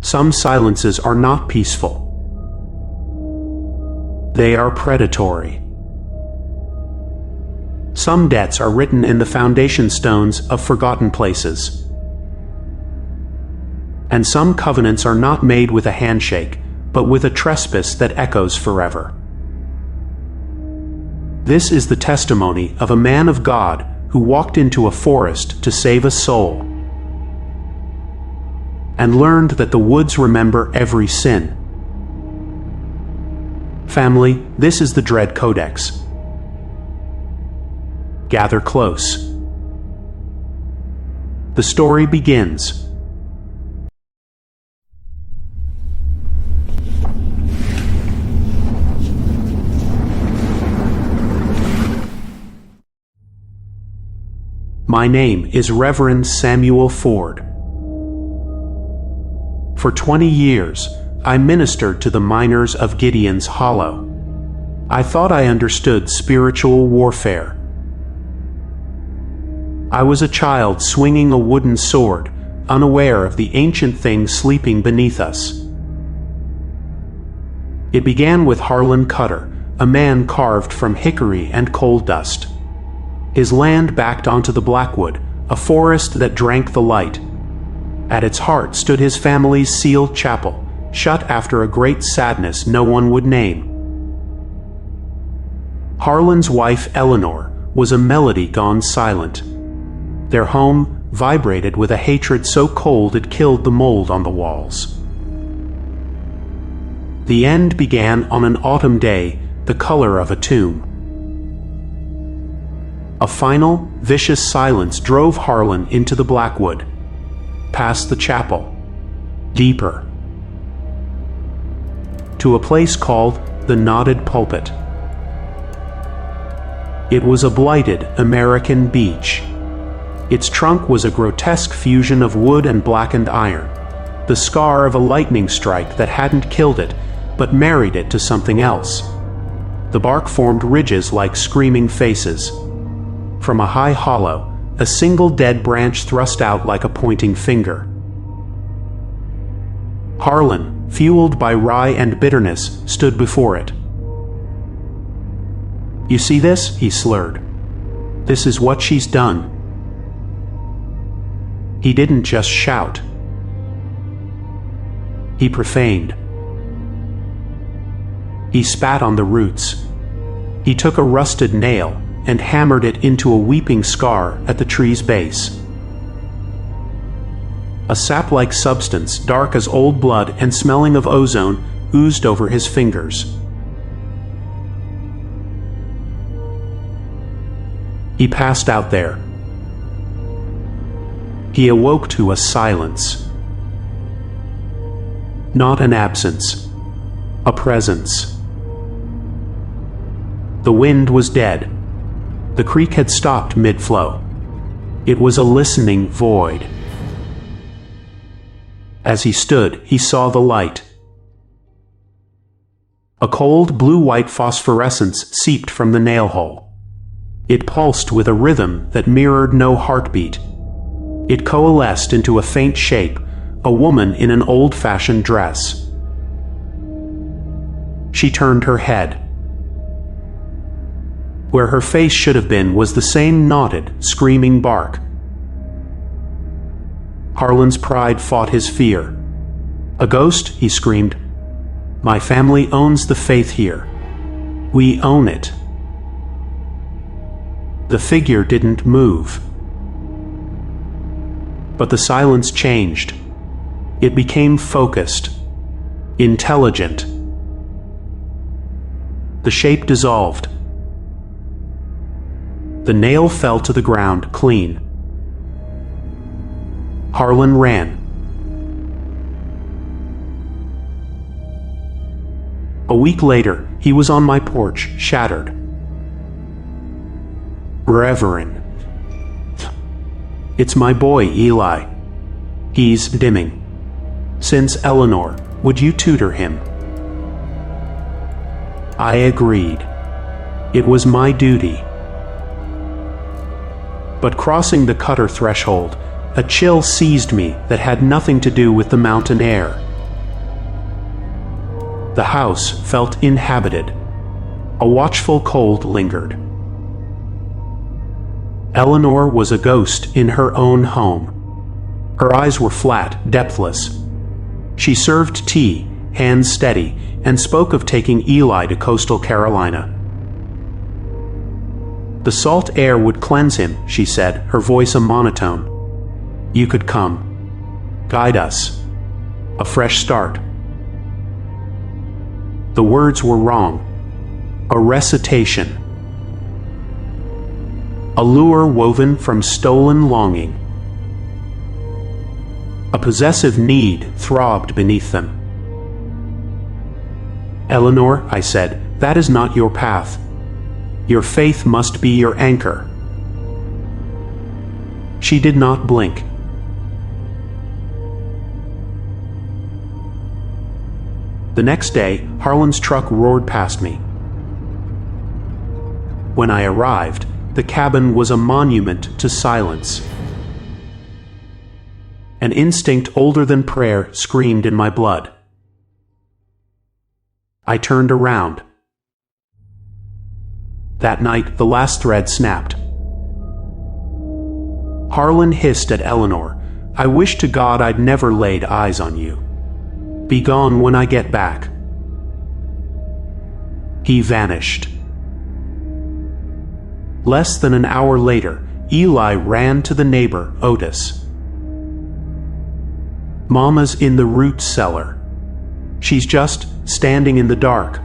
Some silences are not peaceful. They are predatory. Some debts are written in the foundation stones of forgotten places. And some covenants are not made with a handshake, but with a trespass that echoes forever. This is the testimony of a man of God who walked into a forest to save a soul, and learned that the woods remember every sin. Family, this is the Dread Codex. Gather close. The story begins. My name is Reverend Samuel Ford. For 20 years, I ministered to the miners of Gideon's Hollow. I thought I understood spiritual warfare. I was a child swinging a wooden sword, unaware of the ancient things sleeping beneath us. It began with Harlan Cutter, a man carved from hickory and coal dust. His land backed onto the Blackwood, a forest that drank the light. At its heart stood his family's sealed chapel, shut after a great sadness no one would name. Harlan's wife Eleanor was a melody gone silent. Their home vibrated with a hatred so cold it killed the mold on the walls. The end began on an autumn day, the color of a tomb. A final, vicious silence drove Harlan into the Blackwood, past the chapel, deeper, to a place called the Knotted Pulpit. It was a blighted American beech. Its trunk was a grotesque fusion of wood and blackened iron, the scar of a lightning strike that hadn't killed it, but married it to something else. The bark formed ridges like screaming faces. From a high hollow, a single dead branch thrust out like a pointing finger. Harlan, fueled by rye and bitterness, stood before it. "You see this?" he slurred. "This is what she's done." He didn't just shout. He profaned. He spat on the roots. He took a rusted nail and hammered it into a weeping scar at the tree's base. A sap-like substance, dark as old blood and smelling of ozone, oozed over his fingers. He passed out there. He awoke to a silence. Not an absence, a presence. The wind was dead. The creek had stopped mid-flow. It was a listening void. As he stood, he saw the light. A cold blue-white phosphorescence seeped from the nail hole. It pulsed with a rhythm that mirrored no heartbeat. It coalesced into a faint shape, a woman in an old-fashioned dress. She turned her head. Where her face should have been was the same knotted, screaming bark. Harlan's pride fought his fear. "A ghost?" he screamed. "My family owns the faith here. We own it." The figure didn't move. But the silence changed. It became focused, intelligent. The shape dissolved. The nail fell to the ground, clean. Harlan ran. A week later, he was on my porch, shattered. "Reverend. It's my boy, Eli. He's dimming. Since Eleanor, would you tutor him?" I agreed. It was my duty. But crossing the Cutter threshold, a chill seized me that had nothing to do with the mountain air. The house felt inhabited. A watchful cold lingered. Eleanor was a ghost in her own home. Her eyes were flat, depthless. She served tea, hands steady, and spoke of taking Eli to coastal Carolina. The salt air would cleanse him, she said, her voice a monotone. You could come. Guide us. A fresh start. The words were wrong. A recitation. A lure woven from stolen longing. A possessive need throbbed beneath them. Eleanor, I said, that is not your path. Your faith must be your anchor. She did not blink. The next day, Harlan's truck roared past me. When I arrived, the cabin was a monument to silence. An instinct older than prayer screamed in my blood. I turned around. That night, the last thread snapped. Harlan hissed at Eleanor, I wish to God I'd never laid eyes on you. Be gone when I get back. He vanished. Less than an hour later, Eli ran to the neighbor, Otis. Mama's in the root cellar. She's just standing in the dark.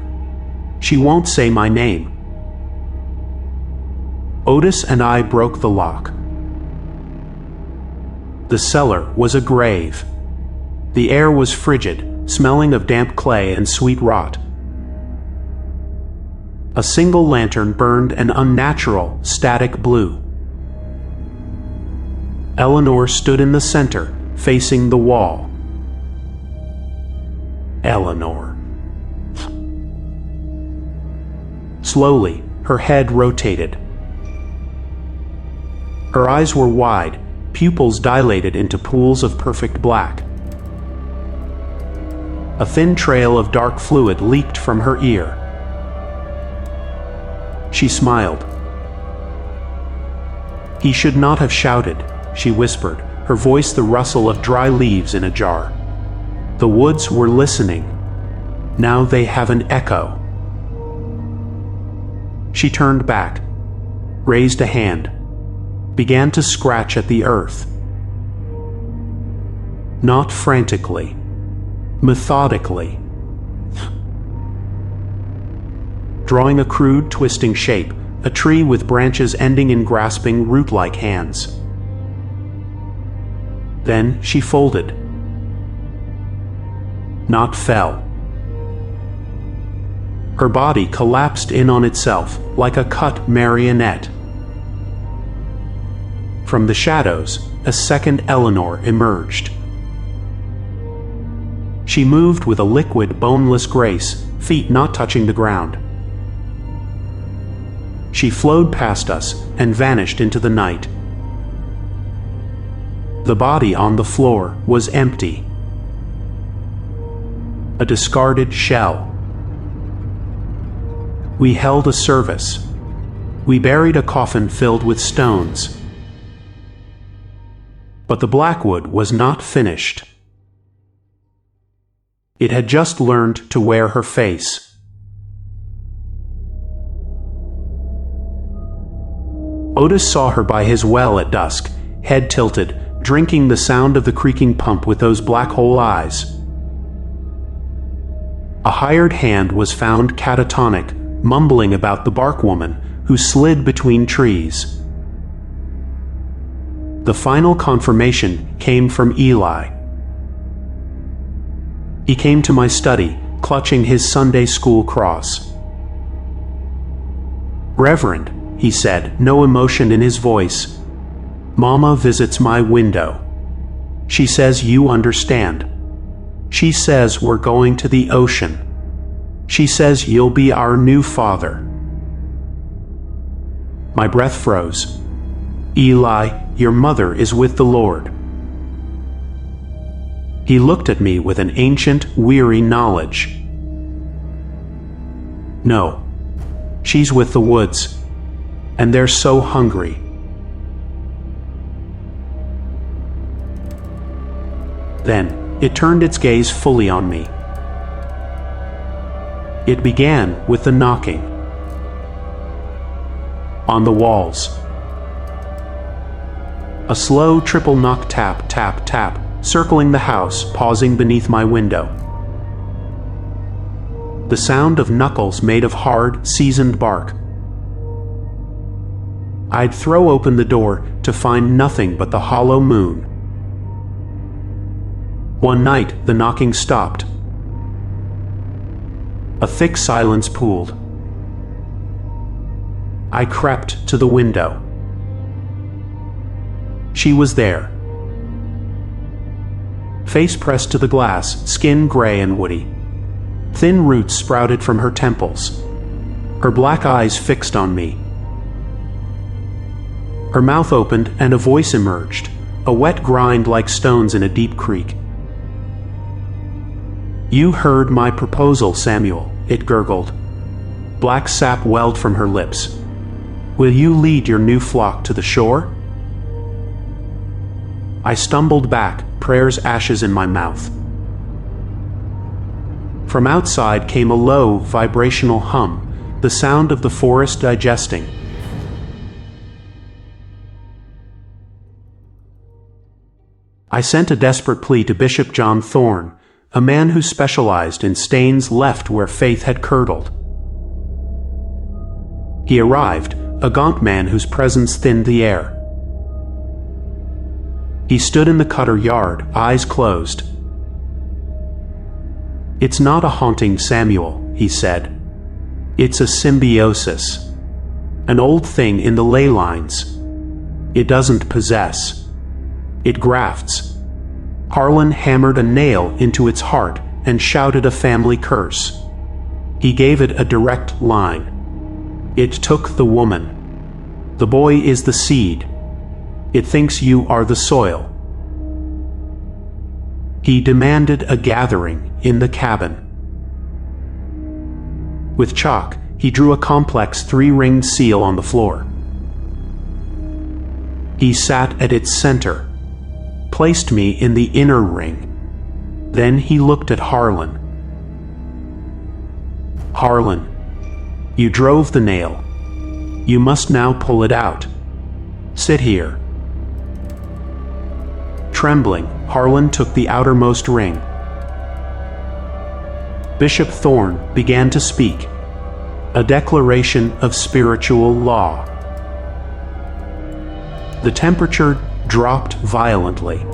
She won't say my name. Otis and I broke the lock. The cellar was a grave. The air was frigid, smelling of damp clay and sweet rot. A single lantern burned an unnatural, static blue. Eleanor stood in the center, facing the wall. Eleanor. Slowly, her head rotated. Her eyes were wide, pupils dilated into pools of perfect black. A thin trail of dark fluid leaked from her ear. She smiled. He should not have shouted, she whispered, her voice the rustle of dry leaves in a jar. The woods were listening. Now they have an echo. She turned back, raised a hand, began to scratch at the earth. Not frantically, methodically. Drawing a crude, twisting shape, a tree with branches ending in grasping, root-like hands. Then she folded. Not fell. Her body collapsed in on itself, like a cut marionette. From the shadows, a second Eleanor emerged. She moved with a liquid, boneless grace, feet not touching the ground. She flowed past us and vanished into the night. The body on the floor was empty. A discarded shell. We held a service. We buried a coffin filled with stones. But the Blackwood was not finished. It had just learned to wear her face. Otis saw her by his well at dusk, head tilted, drinking the sound of the creaking pump with those black hole eyes. A hired hand was found catatonic, mumbling about the bark woman who slid between trees. The final confirmation came from Eli. He came to my study, clutching his Sunday school cross. "Reverend," he said, no emotion in his voice, "Mama visits my window. She says you understand. She says we're going to the ocean. She says you'll be our new father." My breath froze. "Eli, your mother is with the Lord." He looked at me with an ancient, weary knowledge. No. She's with the woods. And they're so hungry. Then, it turned its gaze fully on me. It began with the knocking. On the walls. A slow triple knock, tap, tap, tap, circling the house, pausing beneath my window. The sound of knuckles made of hard, seasoned bark. I'd throw open the door to find nothing but the hollow moon. One night, the knocking stopped. A thick silence pooled. I crept to the window. She was there. Face pressed to the glass, skin gray and woody. Thin roots sprouted from her temples. Her black eyes fixed on me. Her mouth opened and a voice emerged, a wet grind like stones in a deep creek. "You heard my proposal, Samuel," it gurgled. Black sap welled from her lips. "Will you lead your new flock to the shore?" I stumbled back, prayer's ashes in my mouth. From outside came a low, vibrational hum, the sound of the forest digesting. I sent a desperate plea to Bishop John Thorne, a man who specialized in stains left where faith had curdled. He arrived, a gaunt man whose presence thinned the air. He stood in the Cutter yard, eyes closed. "It's not a haunting, Samuel," he said. "It's a symbiosis. An old thing in the ley lines. It doesn't possess. It grafts." Harlan hammered a nail into its heart and shouted a family curse. He gave it a direct line. "It took the woman. The boy is the seed. It thinks you are the soil." He demanded a gathering in the cabin. With chalk, he drew a complex 3-ringed seal on the floor. He sat at its center, placed me in the inner ring. Then he looked at Harlan. "Harlan, you drove the nail. You must now pull it out. Sit here." Trembling, Harlan took the outermost ring. Bishop Thorne began to speak, a declaration of spiritual law. The temperature dropped violently.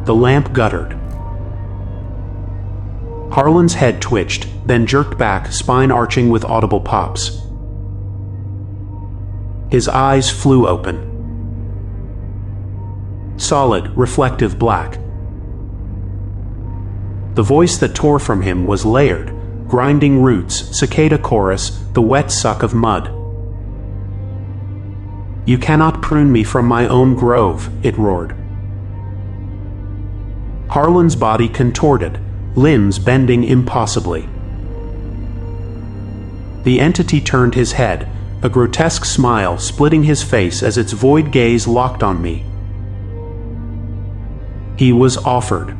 The lamp guttered. Harlan's head twitched, then jerked back, spine arching with audible pops. His eyes flew open. Solid, reflective black. The voice that tore from him was layered, grinding roots, cicada chorus, the wet suck of mud. "You cannot prune me from my own grove," it roared. Harlan's body contorted, limbs bending impossibly. The entity turned his head, a grotesque smile splitting his face as its void gaze locked on me. He was offered.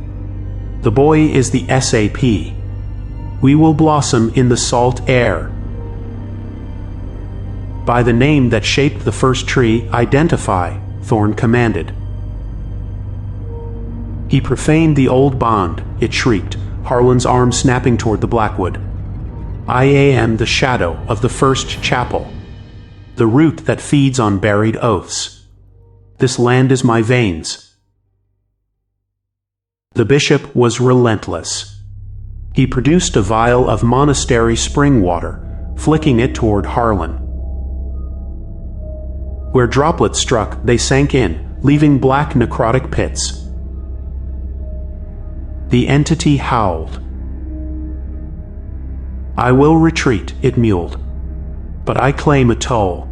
"The boy is the SAP. We will blossom in the salt air. By the name that shaped the first tree, identify," Thorne commanded. "He profaned the old bond," it shrieked, Harlan's arm snapping toward the Blackwood. "I am the shadow of the first chapel, the root that feeds on buried oaths. This land is my veins." The bishop was relentless. He produced a vial of monastery spring water, flicking it toward Harlan. Where droplets struck, they sank in, leaving black necrotic pits. The entity howled. "I will retreat," it mewed, "but I claim a toll,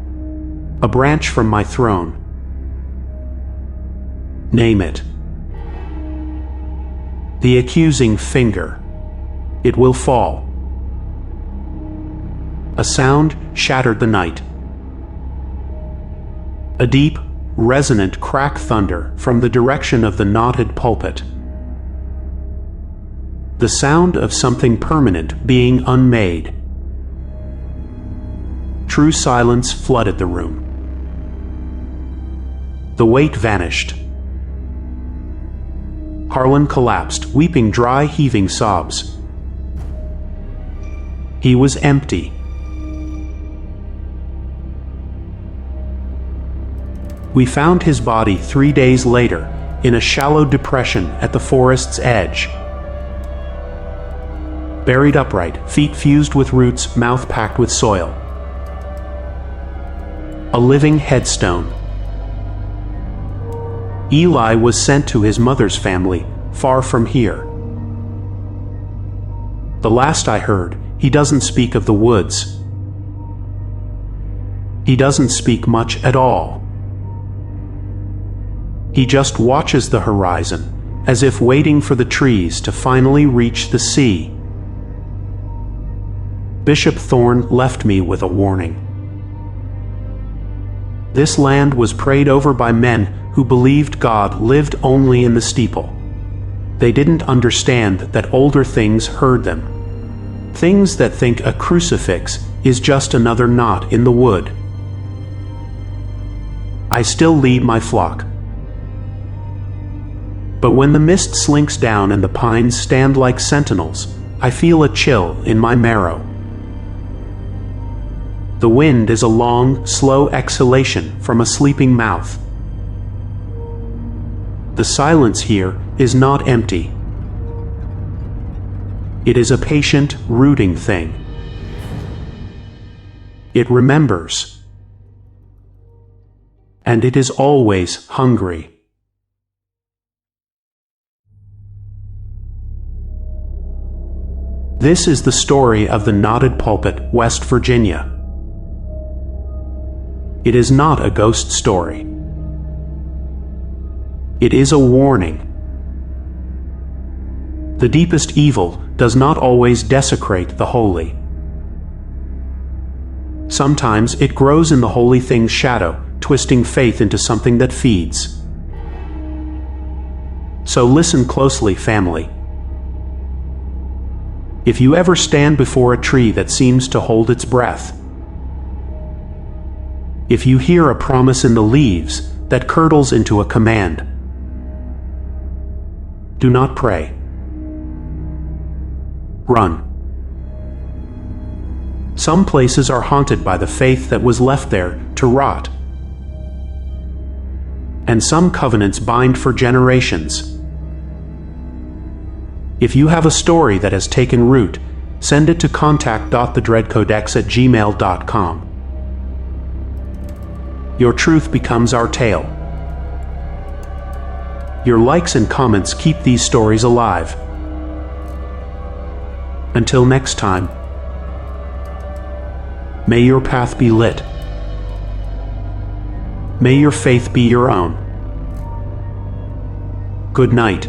a branch from my throne. Name it." The accusing finger. It will fall. A sound shattered the night. A deep, resonant crack thunder from the direction of the Knotted Pulpit. The sound of something permanent being unmade. True silence flooded the room. The weight vanished. Harlan collapsed, weeping dry, heaving sobs. He was empty. We found his body 3 days later in a shallow depression at the forest's edge. Buried upright, feet fused with roots, mouth packed with soil. A living headstone. Eli was sent to his mother's family, far from here. The last I heard, he doesn't speak of the woods. He doesn't speak much at all. He just watches the horizon, as if waiting for the trees to finally reach the sea. Bishop Thorne left me with a warning. This land was prayed over by men who believed God lived only in the steeple. They didn't understand that older things heard them. Things that think a crucifix is just another knot in the wood. I still lead my flock. But when the mist slinks down and the pines stand like sentinels, I feel a chill in my marrow. The wind is a long, slow exhalation from a sleeping mouth. The silence here is not empty. It is a patient, rooting thing. It remembers. And it is always hungry. This is the story of the Knotted Pulpit, West Virginia. It is not a ghost story. It is a warning. The deepest evil does not always desecrate the holy. Sometimes it grows in the holy thing's shadow, twisting faith into something that feeds. So listen closely, family. If you ever stand before a tree that seems to hold its breath, if you hear a promise in the leaves that curdles into a command, do not pray. Run. Some places are haunted by the faith that was left there to rot, and some covenants bind for generations. If you have a story that has taken root, send it to contact.thedreadcodex@gmail.com. Your truth becomes our tale. Your likes and comments keep these stories alive. Until next time, may your path be lit. May your faith be your own. Good night.